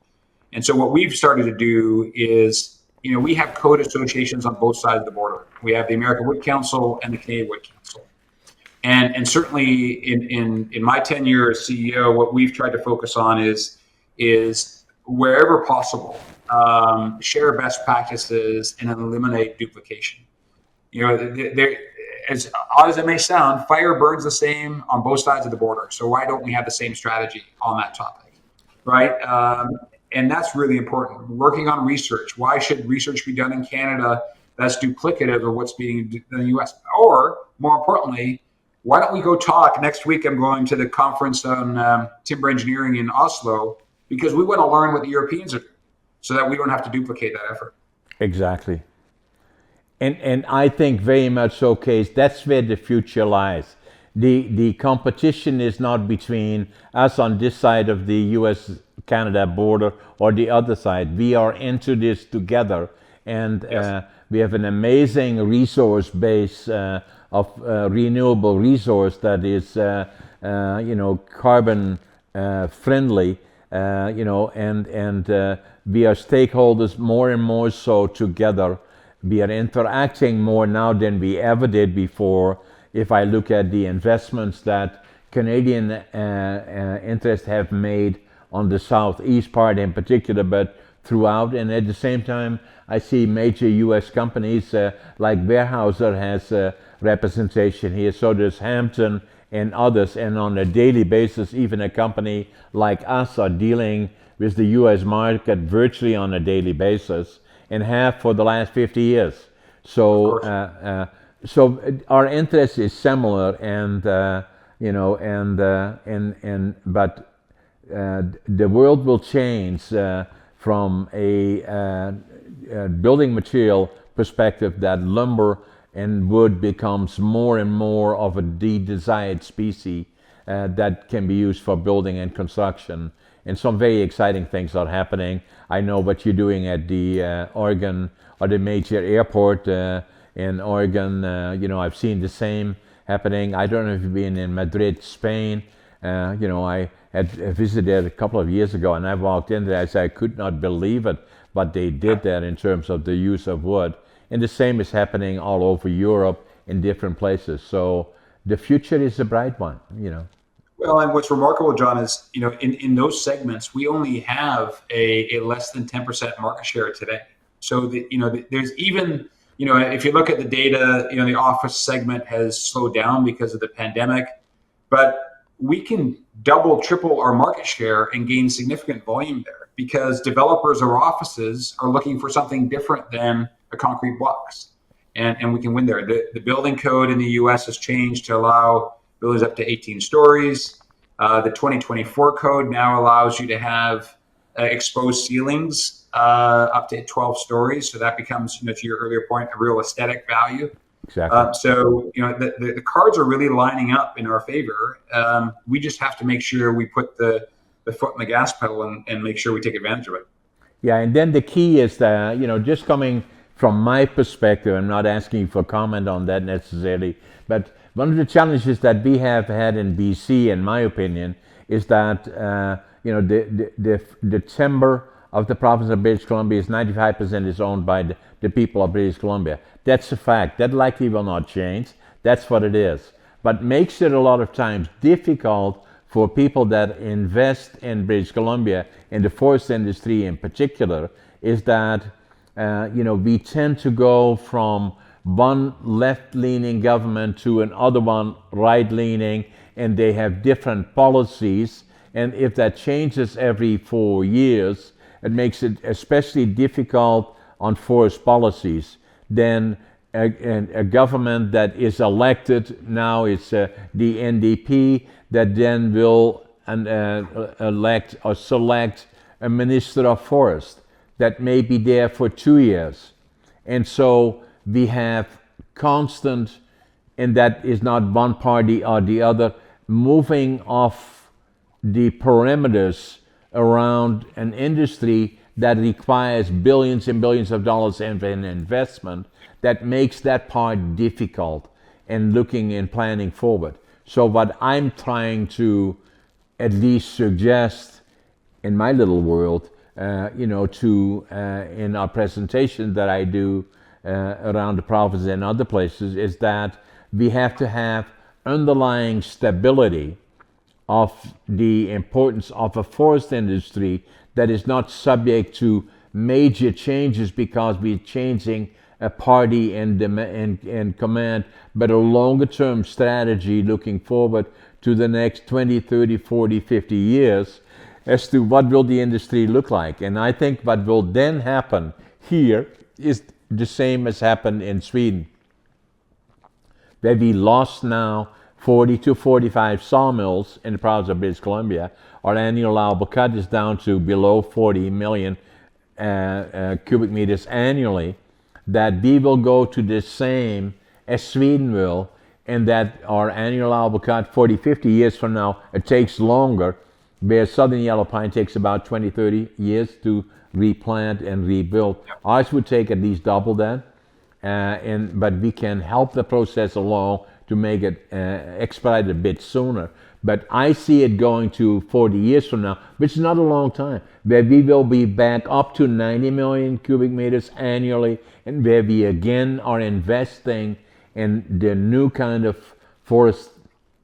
And so what we've started to do is, we have code associations on both sides of the border. We have the American Wood Council and the Canadian Wood Council. And certainly in my tenure as CEO, what we've tried to focus on is wherever possible, share best practices and eliminate duplication. As odd as it may sound, fire burns the same on both sides of the border. So why don't we have the same strategy on that topic, right? And that's really important. Working on research. Why should research be done in Canada that's duplicative of what's being done in the U.S.? Or more importantly, why don't we go talk next week? I'm going to the conference on timber engineering in Oslo because we want to learn what the Europeans are doing so that we don't have to duplicate that effort. Exactly. And I think very much so, Cees, that's where the future lies. The competition is not between us on this side of the US-Canada border or the other side. We are into this together, and yes. We have an amazing resource base of renewable resource that is, carbon friendly, and we are stakeholders more and more so together. We are interacting more now than we ever did before. If I look at the investments that Canadian interests have made on the southeast part in particular, but throughout. And at the same time, I see major U.S. companies like Weyerhaeuser has representation here. So does Hampton and others. And on a daily basis, even a company like us are dealing with the U.S. market virtually on a daily basis, and have for the last 50 years. So, so our interest is similar, and but the world will change from a building material perspective, that lumber and wood becomes more and more of a desired species that can be used for building and construction. And some very exciting things are happening. I know what you're doing at the Oregon, or the major airport in Oregon. I've seen the same happening. I don't know if you've been in Madrid, Spain. I had visited a couple of years ago, and I walked in there. I said I could not believe it, but they did that in terms of the use of wood. And the same is happening all over Europe in different places. So the future is a bright one. Well, and what's remarkable, John, is in those segments we only have a less than 10% market share today. So there's even if you look at the data, the office segment has slowed down because of the pandemic, but we can double, triple our market share and gain significant volume there, because developers or offices are looking for something different than a concrete blocks, and we can win there. The building code in the U.S. has changed to allow buildings up to 18 stories. The 2024 code now allows you to have exposed ceilings up to 12 stories. So that becomes, to your earlier point, a real aesthetic value. Exactly. So the cards are really lining up in our favor. We just have to make sure we put the foot on the gas pedal and make sure we take advantage of it. Yeah, and then the key is that, just coming from my perspective, I'm not asking for comment on that necessarily, but one of the challenges that we have had in BC, in my opinion, is that the timber of the province of British Columbia is 95% is owned by the people of British Columbia. That's a fact. That likely will not change. That's what it is. But makes it a lot of times difficult for people that invest in British Columbia, in the forest industry in particular, is that we tend to go from one left-leaning government to another one right-leaning, and they have different policies. And if that changes every 4 years, it makes it especially difficult on forest policies. Then a government that is elected, now it's the NDP, that then will elect or select a minister of forest that may be there for 2 years. And so we have constant, and that is not one party or the other, moving off the perimeters around an industry that requires billions and billions of dollars in investment, that makes that part difficult in looking and planning forward. So what I'm trying to at least suggest in my little world, in our presentation that I do around the province and other places, is that we have to have underlying stability of the importance of a forest industry that is not subject to major changes because we're changing a party and command, but a longer term strategy looking forward to the next 20, 30, 40, 50 years as to what will the industry look like. And I think what will then happen here is the same as happened in Sweden, where we lost now 40 to 45 sawmills in the province of British Columbia. Our annual allowable cut is down to below 40 million cubic meters annually. That we will go to the same as Sweden will, and that our annual allowable cut 40, 50 years from now, it takes longer, where southern yellow pine takes about 20, 30 years to replant and rebuild. Ours would take at least double that, but we can help the process along to make it expedite a bit sooner. But I see it going to 40 years from now, which is not a long time, where we will be back up to 90 million cubic meters annually, and where we again are investing in the new kind of forest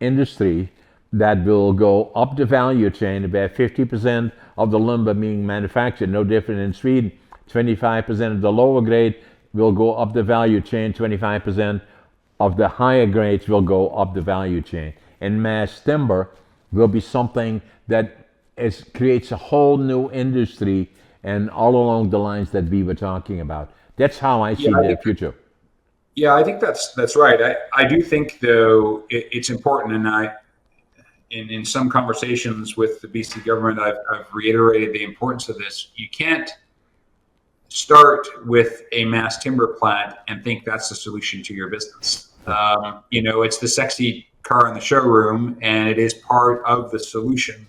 industry that will go up the value chain. About 50% of the lumber being manufactured, no different in Sweden. 25% of the lower grade will go up the value chain. 25% of the higher grades will go up the value chain. And mass timber will be something that creates a whole new industry, and all along the lines that we were talking about. That's how I see the future. Yeah, I think that's right. I do think, though, it's important, and in some conversations with the BC government, I've reiterated the importance of this. You can't start with a mass timber plant and think that's the solution to your business. It's the sexy car in the showroom, and it is part of the solution,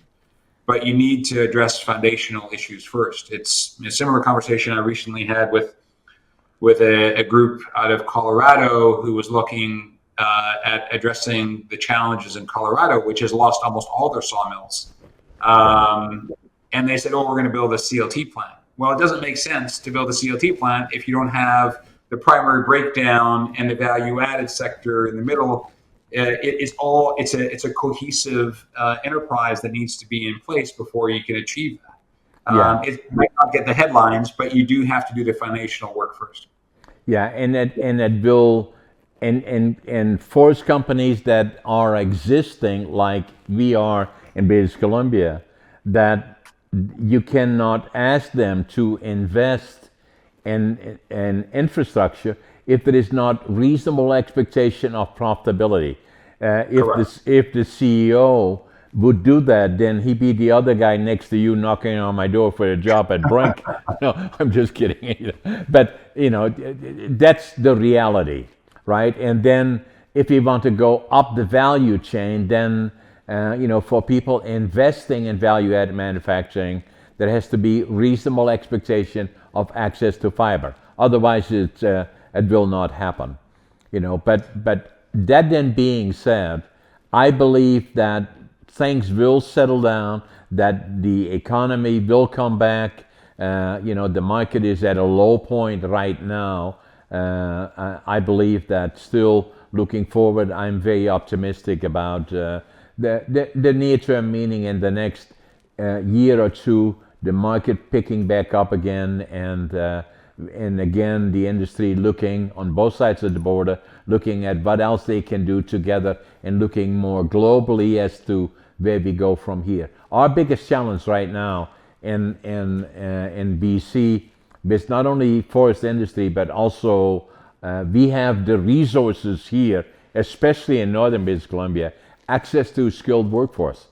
but you need to address foundational issues first. It's a similar conversation I recently had with a group out of Colorado who was looking at addressing the challenges in Colorado, which has lost almost all their sawmills. And they said, we're going to build a CLT plant. Well, it doesn't make sense to build a CLT plant if you don't have the primary breakdown and the value added sector in the middle. It's a cohesive enterprise that needs to be in place before you can achieve that. It might not get the headlines, but you do have to do the foundational work first. Yeah, and that will and forest companies that are existing, like we are in British Columbia, that you cannot ask them to invest in infrastructure if there is not reasonable expectation of profitability. If the CEO would do that, then he'd be the other guy next to you knocking on my door for a job at Brink. No, I'm just kidding. But that's the reality, right? And then if you want to go up the value chain, then for people investing in value-added manufacturing, there has to be reasonable expectation of access to fiber. Otherwise, it will not happen. But that then being said, I believe that things will settle down, that the economy will come back. The market is at a low point right now. I believe that still looking forward, I'm very optimistic about the near-term, meaning in the next year or two, the market picking back up again, and again the industry looking on both sides of the border, looking at what else they can do together, and looking more globally as to where we go from here. Our biggest challenge right now in BC is not only forest industry, but also we have the resources here, especially in northern British Columbia. Access to skilled workforce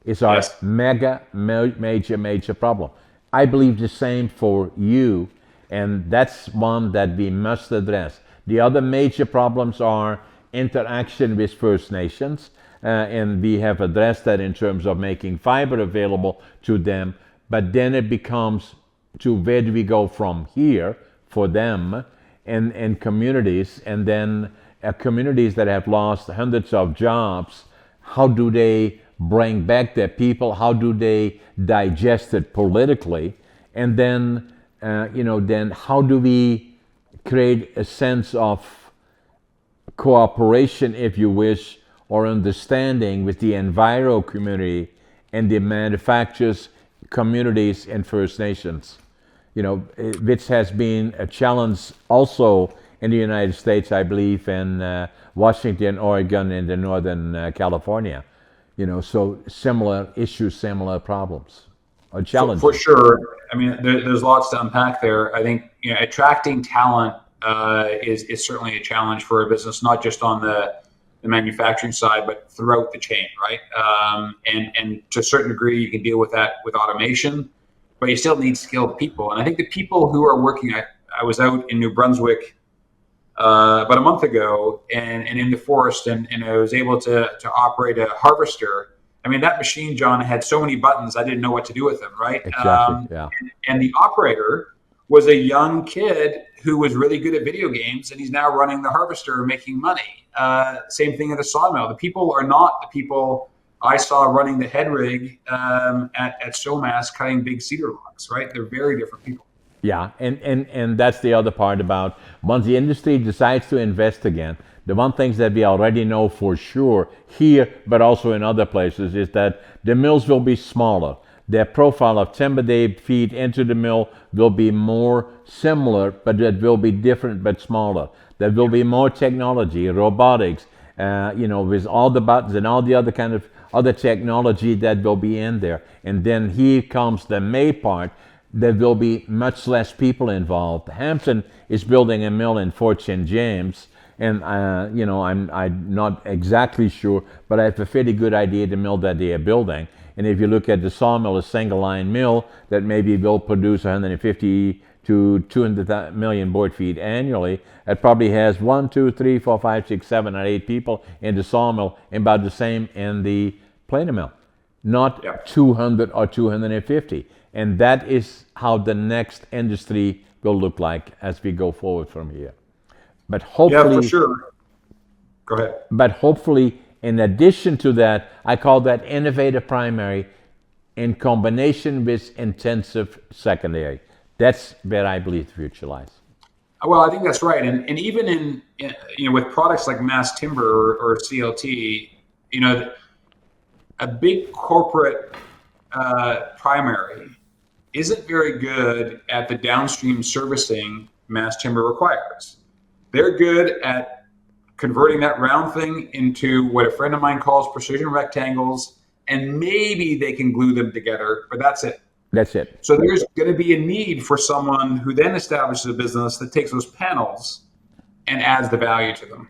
is our major problem. I believe the same for you, and that's one that we must address. The other major problems are interaction with First Nations, and we have addressed that in terms of making fiber available to them, but then it becomes to where do we go from here for them and communities, and then communities that have lost hundreds of jobs. How do they bring back their people? How do they digest it politically? And then, then how do we create a sense of cooperation, if you wish, or understanding with the Enviro community and the manufacturers communities and First Nations? Which has been a challenge also in the United States, I believe, in Washington, Oregon, and in Northern California. So similar issues, similar problems, or challenges. For sure. I mean, there's lots to unpack there. I think attracting talent is certainly a challenge for a business, not just on the manufacturing side, but throughout the chain, right? And to a certain degree, you can deal with that with automation, but you still need skilled people. And I think the people who are working, I was out in New Brunswick about a month ago and in the forest, and I was able to operate a harvester. I mean, that machine, John, had so many buttons, I didn't know what to do with them, right? Exactly, yeah. And the operator was a young kid who was really good at video games, and he's now running the harvester, making money. Same thing at the sawmill. The people are not the people I saw running the head rig at Somas cutting big cedar logs, right? They're very different people. Yeah, and that's the other part about once the industry decides to invest again, The one thing that we already know for sure here, but also in other places, is that the mills will be smaller. Their profile of timber they feed into the mill will be more similar, but it will be different but smaller. There will be more technology, robotics, with all the buttons and all the other kind of other technology that will be in there. And then here comes the May part. There will be much less people involved. Hampton is building a mill in Fort St. James, and I'm not exactly sure, but I have a fairly good idea the mill that they are building. And if you look at the sawmill, a single line mill that maybe will produce 150 to 200 million board feet annually, it probably has 1, 2, 3, 4, 5, 6, 7, or 8 people in the sawmill, and about the same in the planer mill, not 200 or 250. And that is how the next industry will look like as we go forward from here. But hopefully, yeah, for sure. Go ahead. But hopefully, in addition to that, I call that innovative primary in combination with intensive secondary. That's where I believe the future lies. Well, I think that's right, and even in with products like mass timber or CLT, a big corporate primary isn't very good at the downstream servicing mass timber requires. They're good at converting that round thing into what a friend of mine calls precision rectangles, and maybe they can glue them together, but that's it. That's it. So there's going to be a need for someone who then establishes a business that takes those panels and adds the value to them.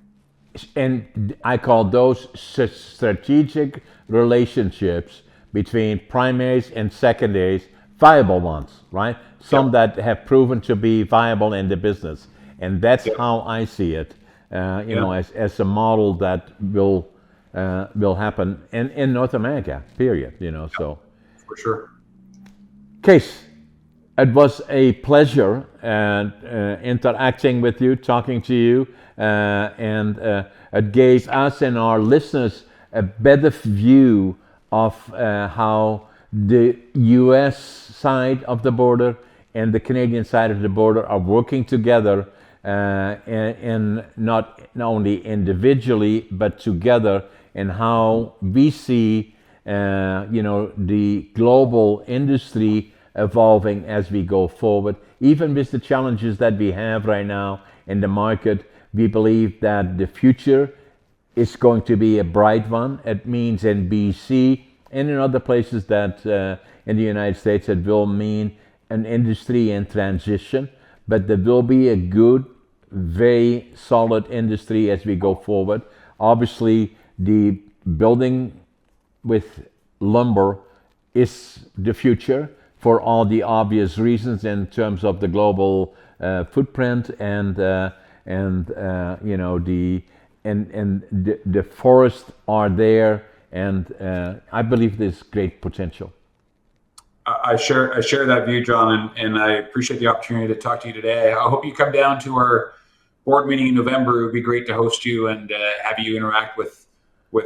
And I call those strategic relationships between primaries and secondaries viable ones, right? Some that have proven to be viable in the business. And that's how I see it, as a model that will happen in North America, period, so. For sure. Cees, it was a pleasure interacting with you, talking to you, and it gave us and our listeners a better view of how the U.S. side of the border and the Canadian side of the border are working together, and not only individually but together, and how we see the global industry evolving as we go forward. Even with the challenges that we have right now in the market, we believe that the future is going to be a bright one. It means in BC and in other places that in the United States, it will mean an industry in transition, but there will be a good, very solid industry as we go forward. Obviously, the building with lumber is the future for all the obvious reasons in terms of the global footprint and the forests are there, and I believe there's great potential. I share that view, John, and I appreciate the opportunity to talk to you today. I hope you come down to our board meeting in November. It would be great to host you and have you interact with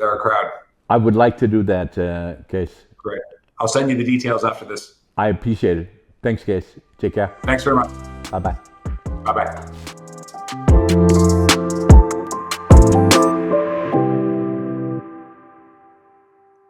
our crowd. I would like to do that, Cees. Great. I'll send you the details after this. I appreciate it. Thanks, Cees. Take care. Thanks very much. Bye-bye. Bye-bye.